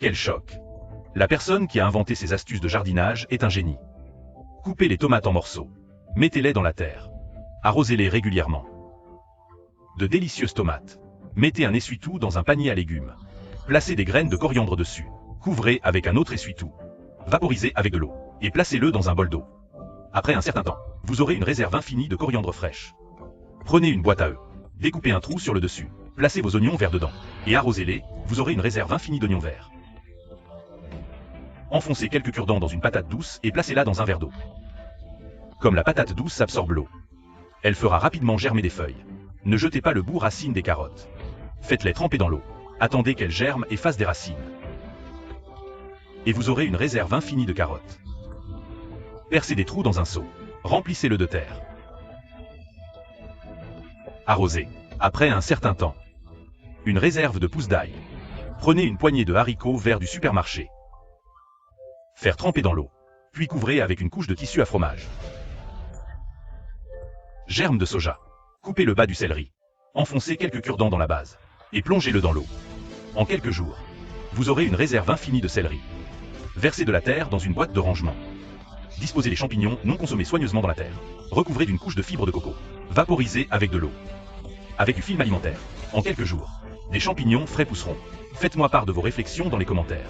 Quel choc! La personne qui a inventé ces astuces de jardinage est un génie. Coupez les tomates en morceaux. Mettez-les dans la terre. Arrosez-les régulièrement. De délicieuses tomates. Mettez un essuie-tout dans un panier à légumes. Placez des graines de coriandre dessus. Couvrez avec un autre essuie-tout. Vaporisez avec de l'eau. Et placez-le dans un bol d'eau. Après un certain temps, vous aurez une réserve infinie de coriandre fraîche. Prenez une boîte à œufs. Découpez un trou sur le dessus. Placez vos oignons verts dedans. Et arrosez-les, vous aurez une réserve infinie d'oignons verts. Enfoncez quelques cure-dents dans une patate douce et placez-la dans un verre d'eau. Comme la patate douce absorbe l'eau, elle fera rapidement germer des feuilles. Ne jetez pas le bout racine des carottes. Faites-les tremper dans l'eau. Attendez qu'elles germent et fassent des racines. Et vous aurez une réserve infinie de carottes. Percez des trous dans un seau. Remplissez-le de terre. Arrosez. Après un certain temps. Une réserve de pousses d'ail. Prenez une poignée de haricots verts du supermarché. Faire tremper dans l'eau. Puis couvrez avec une couche de tissu à fromage. Germe de soja. Coupez le bas du céleri. Enfoncez quelques cure-dents dans la base. Et plongez-le dans l'eau. En quelques jours, vous aurez une réserve infinie de céleri. Versez de la terre dans une boîte de rangement. Disposez les champignons non consommés soigneusement dans la terre. Recouvrez d'une couche de fibres de coco. Vaporisez avec de l'eau. Avec du film alimentaire. En quelques jours, des champignons frais pousseront. Faites-moi part de vos réflexions dans les commentaires.